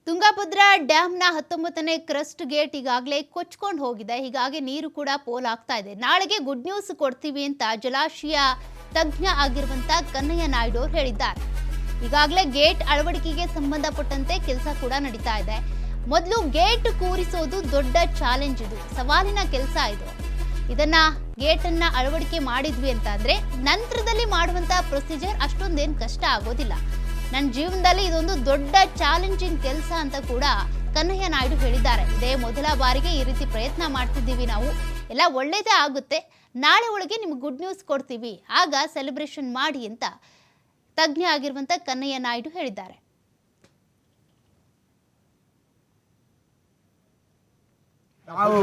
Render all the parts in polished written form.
Tungabhadra ಡ್ಯಾಂನ 19ನೇ crust gate ಈಗಾಗಲೇ ಕೊಚ್ಕೊಂಡು ಹೋಗಿದೆ. ಹೀಗಾಗಿ ನೀರು ಕೂಡ ಪೋಲಾಗ್ತಾ ಇದೆ. ನಾಳೆಗೆ ಗುಡ್ ನ್ಯೂಸ್ ಕೊಡ್ತೀವಿ ಅಂತ ಜಲಾಶಯ ತಜ್ಞ ಆಗಿರುವಂತ ಕನ್ನಯ್ಯ ನಾಯ್ಡು ಅವರು ಹೇಳಿದ್ದಾರೆ. ಈಗಾಗಲೇ ಗೇಟ್ ಅಳವಡಿಕೆಗೆ ಸಂಬಂಧಪಟ್ಟಂತೆ ಕೆಲಸ ಕೂಡ ನಡೀತಾ ಇದೆ. ಮೊದಲು ಗೇಟ್ ಕೂರಿಸೋದು ದೊಡ್ಡ ಚಾಲೆಂಜ್, ಇದು ಸವಾಲಿನ ಕೆಲಸ. ಇದನ್ನ ಗೇಟ್ ಅನ್ನ ಅಳವಡಿಕೆ ಮಾಡಿದ್ವಿ ಅಂತ ಅಂದ್ರೆ ನಂತರದಲ್ಲಿ ಮಾಡುವಂತ ಪ್ರೊಸೀಜರ್ ಅಷ್ಟೊಂದೇನು ಕಷ್ಟ ಆಗೋದಿಲ್ಲ. ನನ್ನ ಜೀವನದಲ್ಲಿ ಇದೊಂದು ದೊಡ್ಡ ಚಾಲೆಂಜಿಂಗ್ ಕೆಲಸ ಅಂತ ಕೂಡ ಕನ್ನಯ್ಯ ನಾಯ್ಡು ಹೇಳಿದ್ದಾರೆ. ಇದೇ ಮೊದಲ ಬಾರಿಗೆ ಈ ರೀತಿ ಪ್ರಯತ್ನ ಮಾಡ್ತಿದ್ದೀವಿ ನಾವು, ಎಲ್ಲ ಒಳ್ಳೇದೇ ಆಗುತ್ತೆ, ನಾಳೆ ಒಳಗೆ ನಿಮ್ಗೆ ಗುಡ್ ನ್ಯೂಸ್ ಕೊಡ್ತೀವಿ, ಆಗ ಸೆಲೆಬ್ರೇಷನ್ ಮಾಡಿ ಅಂತ ತಜ್ಞ ಆಗಿರುವಂತ ಕನ್ನಯ್ಯ ನಾಯ್ಡು ಹೇಳಿದ್ದಾರೆ. ನಾವು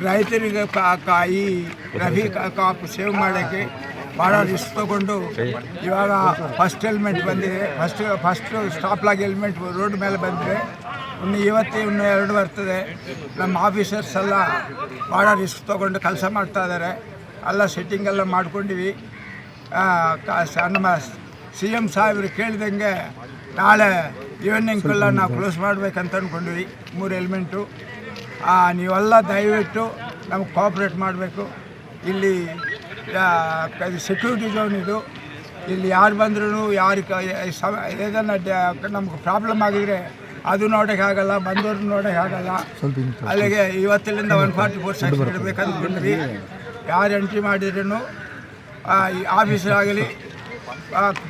ರೈತರಿಗೆ ಈ ರಫಿ ಕಾಪ್ ಸೇವ್ ಮಾಡೋಕ್ಕೆ ಭಾಳ ರಿಸ್ಕ್ ತೊಗೊಂಡು ಇವಾಗ ಫಸ್ಟ್ ಹೆಲ್ಮೆಟ್ ಬಂದಿದೆ. First stop log helmet road ಮೇಲೆ ಬಂದರೆ ಇನ್ನು ಇನ್ನೂ 2 ಬರ್ತದೆ. ನಮ್ಮ ಆಫೀಸರ್ಸ್ ಎಲ್ಲ ಭಾಳ ರಿಸ್ಕ್ ತೊಗೊಂಡು ಕೆಲಸ ಮಾಡ್ತಾ ಇದ್ದಾರೆ. ಎಲ್ಲ ಸೆಟ್ಟಿಂಗೆಲ್ಲ ಮಾಡ್ಕೊಂಡಿವಿ. ನಮ್ಮ CM ಸಾಹೇಬರು ಕೇಳಿದಂಗೆ ನಾಳೆ ಈವ್ನಿಂಗ್ಗೆಲ್ಲ ನಾವು ಕ್ಲೋಸ್ ಮಾಡಬೇಕಂತ ಅಂದ್ಕೊಂಡ್ವಿ. 3 ಹೆಲ್ಮೆಂಟು. ನೀವೆಲ್ಲ ದಯವಿಟ್ಟು ನಮ್ಗೆ ಕೋಆಪ್ರೇಟ್ ಮಾಡಬೇಕು. ಇಲ್ಲಿ ಸೆಕ್ಯೂರಿಟಿ ಝೋನ್ ಇದು. ಇಲ್ಲಿ ಯಾರು ಬಂದ್ರೂ ಏದನ್ನ ನಮ್ಗೆ ಪ್ರಾಬ್ಲಮ್ ಆಗಿದ್ರೆ ಅದು ನೋಡೋಕ್ಕಾಗಲ್ಲ, ಬಂದವ್ರು ನೋಡೋಕ್ಕಾಗಲ್ಲ. ಅಲ್ಲಿಗೆ ಇವತ್ತಿನಿಂದ 144 ಸೆಕ್ಷನ್ ಇಡಬೇಕು ಅಂದ್ಕೊಂಡ್ರಿ. ಯಾರು ಎಂಟ್ರಿ ಮಾಡಿದ್ರೂ ಆಫೀಸರ್ ಆಗಲಿ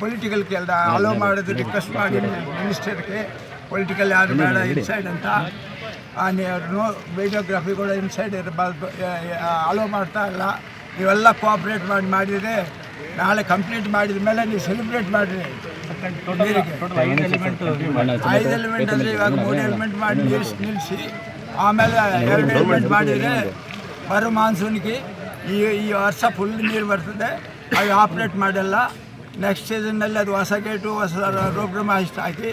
ಪೊಲಿಟಿಕಲ್ ಕೆಲಸ ಅಲೋ ಮಾಡೋದು ರಿಕ್ವೆಸ್ಟ್ ಮಾಡಿ ಮಿನಿಸ್ಟರ್ಗೆ, ಪೊಲಿಟಿಕಲ್ ಯಾರು ಬೇಡ ಇನ್ಸೈಡ್ ಅಂತ. ವಿಡಿಯೋಗ್ರಫಿ ಕೂಡ ಇನ್ಸೈಡ್ ಇರಬಾರ್ದು, ಅಲೋ ಮಾಡ್ತಾ ಇಲ್ಲ. ನೀವೆಲ್ಲ ಕೋಆಪ್ರೇಟ್ ಮಾಡಿದರೆ ನಾಳೆ ಕಂಪ್ಲೀಟ್ ಮಾಡಿದ ಮೇಲೆ ನೀವು ಸೆಲೆಬ್ರೇಟ್ ಮಾಡಿರಿ. 5 ಎಲಿಮೆಂಟ್ ಅಂದರೆ ಇವಾಗ 3 ಎಲಿಮೆಂಟ್ ಮಾಡಿ ನಿಲ್ಲಿಸಿ ಆಮೇಲೆ 2 ಎಲಿಮೆಂಟ್ ಮಾಡಿದರೆ ಬರೋ ಮಾನ್ಸೂನ್ಗೆ ಈ ವರ್ಷ ಫುಲ್ ನೀರು ಬರ್ತದೆ. ಅದು ಆಪ್ರೇಟ್ ಮಾಡಲ್ಲ. ನೆಕ್ಸ್ಟ್ ಸೀಸನ್ನಲ್ಲಿ ಅದು ಹೊಸ ಗೇಟು ಹೊಸ ರೋಗ್ರಾಮ್ ಹಾಕಿ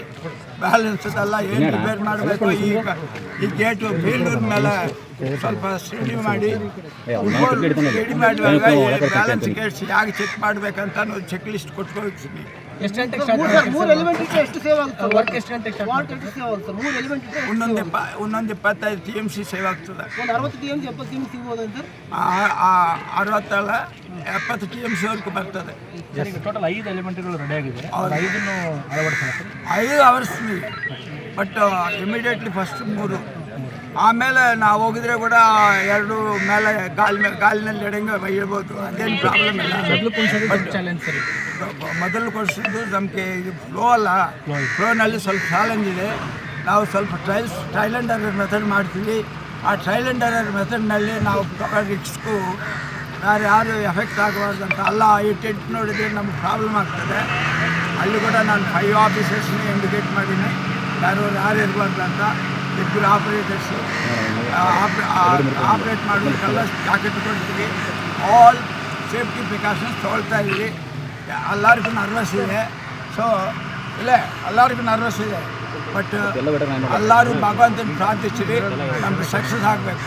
ಬ್ಯಾಲೆನ್ಸದೆಲ್ಲ ಏನು ರಿಪೇರ್ ಮಾಡಬೇಕು. ಈ ಗೇಟು ಬೇಲೂರು ಮೇಲೆ ಸ್ವಲ್ಪ ಸ್ಟಡಿ ಮಾಡಿ ರೆಡಿ ಮಾಡುವಾಗ ಬ್ಯಾಲೆನ್ಸ್ ಗೇಟ್ಸ್ ಯಾಕೆ ಚೆಕ್ ಮಾಡಬೇಕಂತ ಚೆಕ್ ಲಿಸ್ಟ್ ಕೊಟ್ಕೊಳ್ತೀನಿ. 25 TMC ಸೇವ್ ಆಗ್ತದೆ. 60 TMC ವರೆಗೂ ಬರ್ತದೆ. 5 ಎಲಿಮೆಂಟ್ಗಳು ರೆಡಿ ಆಗಿದೆ. 5 ಅವರ್ಸ್ನಿ, ಬಟ್ ಇಮಿಡಿಯೇಟ್ಲಿ ಫಸ್ಟ್ 3. ಆಮೇಲೆ ನಾವು ಹೋಗಿದ್ರೆ ಕೂಡ 2 ಮೇಲೆ ಗಾಲಿನಲ್ಲಿ ಎಡಂಗೆ ಹೇಳ್ಬೋದು, ಅದೇನು ಪ್ರಾಬ್ಲಮ್ ಇಲ್ಲ. ಮೊದಲು ಕೊಡಿಸಿದ್ದು ನಮಗೆ ಇದು ಫ್ಲೋ ಅಲ್ಲ, ಫ್ಲೋನಲ್ಲಿ ಸ್ವಲ್ಪ ಚಾಲೆಂಜ್ ಇದೆ. ನಾವು ಸ್ವಲ್ಪ ಟ್ರಯಲ್ ಆ್ಯಂಡ್ ಎರರ್ ಮೆಥಡ್ ಮಾಡ್ತೀವಿ. ಆ ಟ್ರಯಲ್ ಆ್ಯಂಡ್ ಎರರ್ ಮೆಥಡ್ನಲ್ಲಿ ನಾವು ರಿಸ್ಕು ಯಾರು ಎಫೆಕ್ಟ್ ಆಗಬಾರ್ದು ಅಂತ ಅಲ್ಲ. ಈ ಟೆಂಟ್ ನೋಡಿದರೆ ನಮ್ಗೆ ಪ್ರಾಬ್ಲಮ್ ಆಗ್ತದೆ. ಅಲ್ಲಿ ಕೂಡ ನಾನು 5 ಆಫೀಸರ್ಸ್ನ ಇಂಡಿಕೇಟ್ ಮಾಡೀನಿ, ಯಾರು ಇರಬಾರ್ದು ಅಂತ. 2 ಆಪ್ರೇಟರ್ಸು ಆಪ್ರೇಟ್ ಮಾಡಬೇಕಲ್ಲ, ಜಾಕೆಟ್ ಕೊಡ್ತೀವಿ. ಆಲ್ ಸೇಫ್ಟಿ ಪ್ರಿಕಾಷನ್ಸ್ ತೊಗೊಳ್ತಾ ಇದ್ದೀವಿ. ಎಲ್ಲರಿಗೂ ನರ್ವಸ್ ಇದೆ. ಸೊ ಎಲ್ಲರಿಗೂ ನರ್ವಸ್ ಇದೆ, ಬಟ್ ಎಲ್ಲರೂ ಭಗವಂತನ ಪ್ರಾರ್ಥಿಸಿರಿ, ನಮ್ಗೆ ಸಕ್ಸಸ್ ಆಗಬೇಕು.